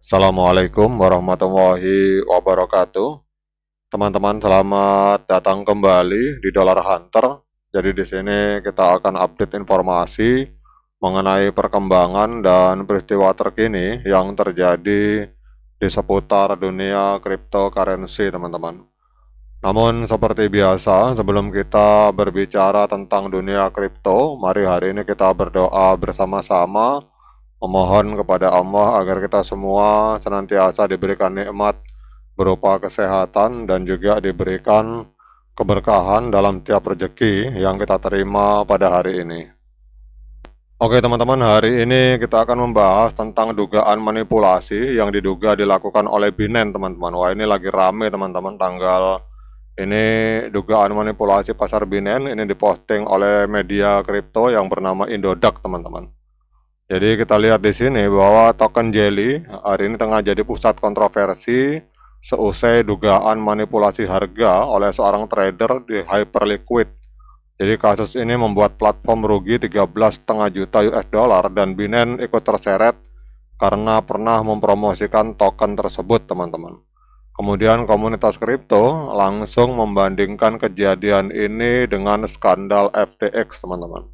Assalamualaikum warahmatullahi wabarakatuh. Teman-teman, selamat datang kembali di Dollar Hunter. Jadi di sini kita akan update informasi mengenai perkembangan dan peristiwa terkini yang terjadi di seputar dunia cryptocurrency, teman-teman. Namun seperti biasa, sebelum kita berbicara tentang dunia kripto, mari hari ini kita berdoa bersama-sama memohon kepada Allah agar kita semua senantiasa diberikan nikmat berupa kesehatan dan juga diberikan keberkahan dalam tiap rezeki yang kita terima pada hari ini. Oke teman-teman, hari ini kita akan membahas tentang dugaan manipulasi yang diduga dilakukan oleh Binance, teman-teman. Wah, ini lagi rame teman-teman, tanggal ini dugaan manipulasi pasar Binance ini diposting oleh media kripto yang bernama Indodax, teman-teman. Jadi kita lihat di sini bahwa token Jelly hari ini tengah jadi pusat kontroversi seusai dugaan manipulasi harga oleh seorang trader di Hyperliquid. Jadi kasus ini membuat platform rugi 13,5 juta US dollar dan Binance ikut terseret karena pernah mempromosikan token tersebut, teman-teman. Kemudian komunitas kripto langsung membandingkan kejadian ini dengan skandal FTX, teman-teman.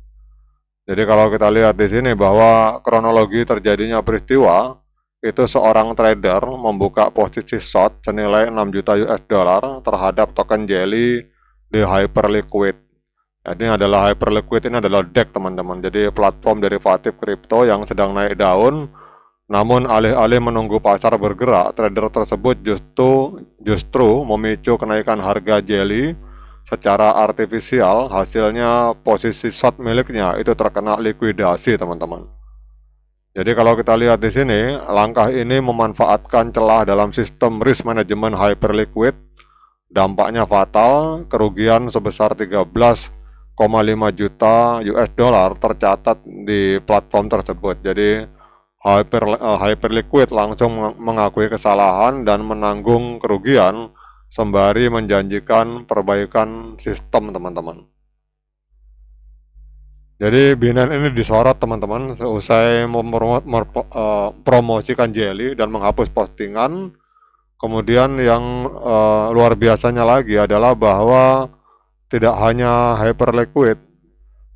Jadi kalau kita lihat di sini bahwa kronologi terjadinya peristiwa itu seorang trader membuka posisi short senilai 6 juta US dollar terhadap token Jelly di Hyperliquid. Jadi Hyperliquid ini adalah DEX, teman-teman. Jadi platform derivatif kripto yang sedang naik daun. Namun alih-alih menunggu pasar bergerak, trader tersebut justru memicu kenaikan harga Jelly secara artifisial. Hasilnya posisi short miliknya itu terkena likuidasi, teman-teman. Jadi kalau kita lihat di sini, langkah ini memanfaatkan celah dalam sistem risk management Hyperliquid. Dampaknya fatal, kerugian sebesar 13,5 juta US dollar tercatat di platform tersebut. Jadi Hyperliquid langsung mengakui kesalahan dan menanggung kerugian sembari menjanjikan perbaikan sistem, teman-teman. Jadi Binance ini disorot, teman-teman, seusai mempromosikan Jelly dan menghapus postingan. Kemudian yang luar biasanya lagi adalah bahwa tidak hanya Hyperliquid,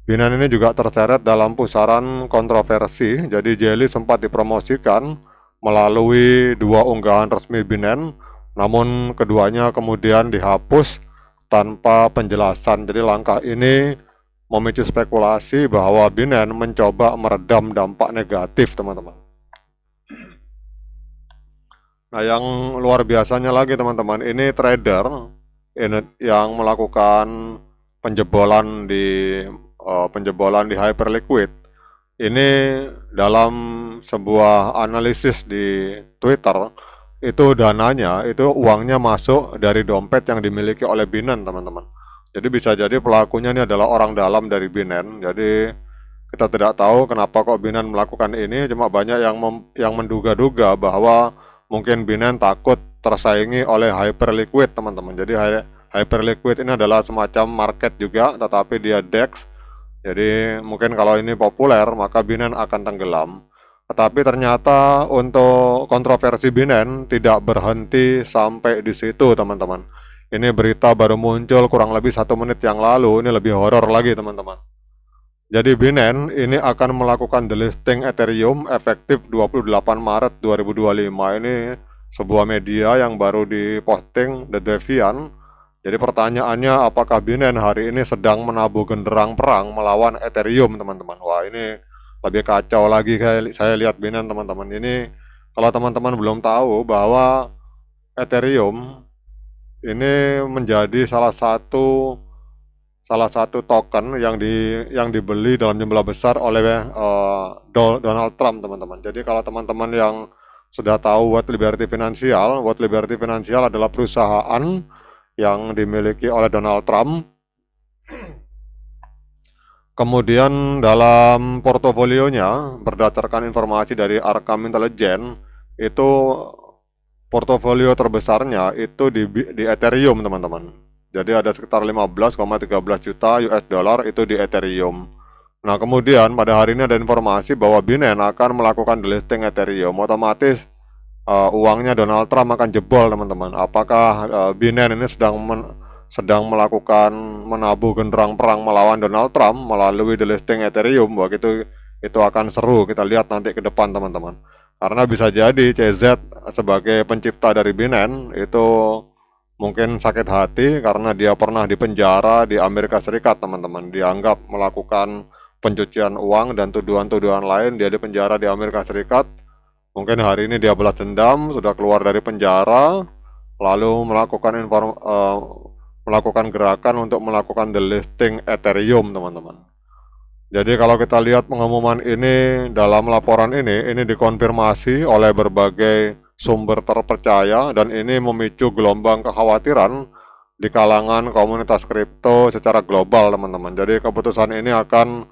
Binance ini juga terseret dalam pusaran kontroversi. Jadi Jelly sempat dipromosikan melalui dua unggahan resmi Binance, namun keduanya kemudian dihapus tanpa penjelasan. Jadi langkah ini memicu spekulasi bahwa Binance mencoba meredam dampak negatif, teman-teman. Nah, yang luar biasanya lagi, teman-teman, ini trader yang melakukan penjebolan di Hyperliquid. Ini dalam sebuah analisis di Twitter, itu dananya, itu uangnya masuk dari dompet yang dimiliki oleh Binance, teman-teman. Jadi bisa jadi pelakunya ini adalah orang dalam dari Binance. Jadi kita tidak tahu kenapa kok Binance melakukan ini, cuma banyak yang menduga-duga bahwa mungkin Binance takut tersaingi oleh Hyperliquid, teman-teman. Jadi Hyperliquid ini adalah semacam market juga, tetapi dia DEX. Jadi mungkin kalau ini populer, maka Binance akan tenggelam. Tetapi ternyata untuk kontroversi Binance tidak berhenti sampai di situ, teman-teman. Ini berita baru muncul kurang lebih 1 menit yang lalu. Ini lebih horor lagi, teman-teman. Jadi Binance ini akan melakukan delisting Ethereum efektif 28 Maret 2025. Ini sebuah media yang baru diposting The Deviant. Jadi pertanyaannya, apakah Binance hari ini sedang menabuh genderang perang melawan Ethereum, teman-teman? Wah, ini lebih kacau lagi saya lihat Binance, teman-teman. Ini kalau teman-teman belum tahu bahwa Ethereum ini menjadi salah satu token yang dibeli dalam jumlah besar oleh Donald Trump, teman-teman. Jadi kalau teman-teman yang sudah tahu World Liberty Financial adalah perusahaan yang dimiliki oleh Donald Trump. Kemudian dalam portofolionya, berdasarkan informasi dari Arkham Intelligence, itu portofolio terbesarnya itu di Ethereum, teman-teman. Jadi ada sekitar 15,13 juta US dollar itu di Ethereum. Nah, kemudian pada hari ini ada informasi bahwa Binance akan melakukan delisting Ethereum. Otomatis uangnya Donald Trump akan jebol, teman-teman. Apakah Binance ini sedang melakukan menabuh genderang perang melawan Donald Trump melalui delisting Ethereum? Wah, itu akan seru kita lihat nanti ke depan, teman-teman. Karena bisa jadi CZ sebagai pencipta dari Binance itu mungkin sakit hati karena dia pernah dipenjara di Amerika Serikat, teman-teman. Dianggap melakukan pencucian uang dan tuduhan-tuduhan lain, dia dipenjara di Amerika Serikat. Mungkin hari ini dia balas dendam, sudah keluar dari penjara, lalu melakukan gerakan untuk melakukan delisting Ethereum, teman-teman. Jadi kalau kita lihat pengumuman ini dalam laporan ini dikonfirmasi oleh berbagai sumber terpercaya dan ini memicu gelombang kekhawatiran di kalangan komunitas kripto secara global, teman-teman. Jadi keputusan ini akan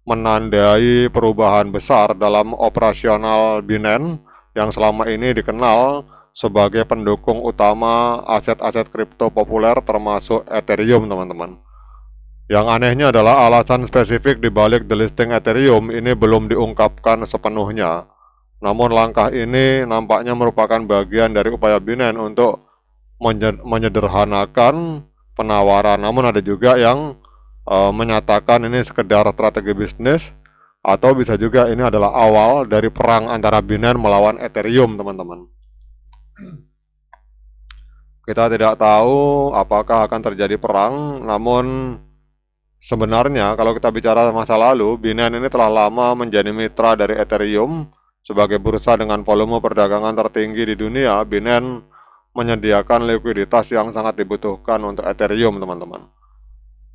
menandai perubahan besar dalam operasional Binance yang selama ini dikenal sebagai pendukung utama aset-aset kripto populer termasuk Ethereum, teman-teman. Yang anehnya adalah alasan spesifik di balik delisting Ethereum ini belum diungkapkan sepenuhnya. Namun langkah ini nampaknya merupakan bagian dari upaya Binance untuk menyederhanakan penawaran. Namun ada juga yang menyatakan ini sekedar strategi bisnis atau bisa juga ini adalah awal dari perang antara Binance melawan Ethereum, teman-teman. Kita tidak tahu apakah akan terjadi perang, namun sebenarnya kalau kita bicara masa lalu, Binance ini telah lama menjadi mitra dari Ethereum sebagai bursa dengan volume perdagangan tertinggi di dunia. Binance menyediakan likuiditas yang sangat dibutuhkan untuk Ethereum, teman-teman.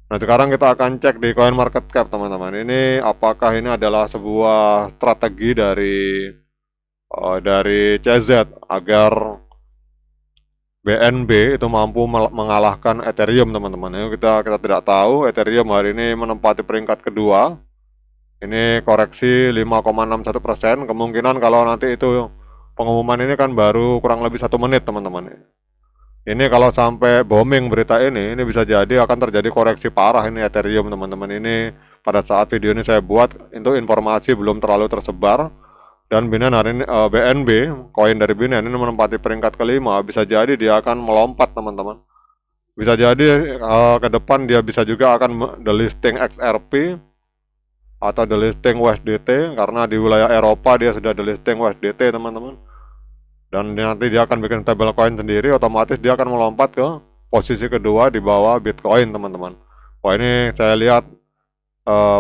Nah, sekarang kita akan cek di CoinMarketCap, teman-teman. Ini apakah ini adalah sebuah strategi dari CZ agar BNB itu mampu mengalahkan Ethereum, teman-teman. Kita tidak tahu. Ethereum hari ini menempati peringkat kedua. Ini koreksi 5,61%. Kemungkinan kalau nanti itu pengumuman ini kan baru kurang lebih 1 menit, teman-teman. Ini kalau sampai booming berita ini bisa jadi akan terjadi koreksi parah ini Ethereum, teman-teman. Ini pada saat video ini saya buat, itu informasi belum terlalu tersebar. Dan Binance hari ini, BNB, koin dari Binance ini menempati peringkat kelima. Bisa jadi dia akan melompat, teman-teman. Bisa jadi ke depan dia bisa juga akan delisting XRP atau delisting USDT, karena di wilayah Eropa dia sudah delisting USDT, teman-teman. Dan nanti dia akan bikin stablecoin sendiri, otomatis dia akan melompat ke posisi kedua di bawah Bitcoin, teman-teman. Wah, ini saya lihat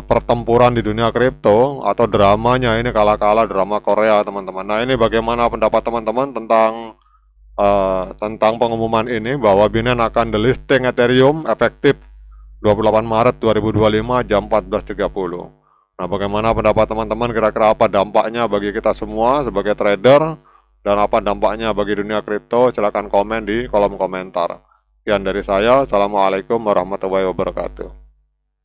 pertempuran di dunia kripto atau dramanya ini kala-kala drama Korea, teman-teman. Nah, ini bagaimana pendapat teman-teman tentang pengumuman ini bahwa Binance akan delisting Ethereum efektif 28 Maret 2025 jam 14.30. Nah, bagaimana pendapat teman-teman, kira-kira apa dampaknya bagi kita semua sebagai trader? Dan apa dampaknya bagi dunia kripto? Silahkan komen di kolom komentar. Sekian dari saya. Assalamualaikum warahmatullahi wabarakatuh.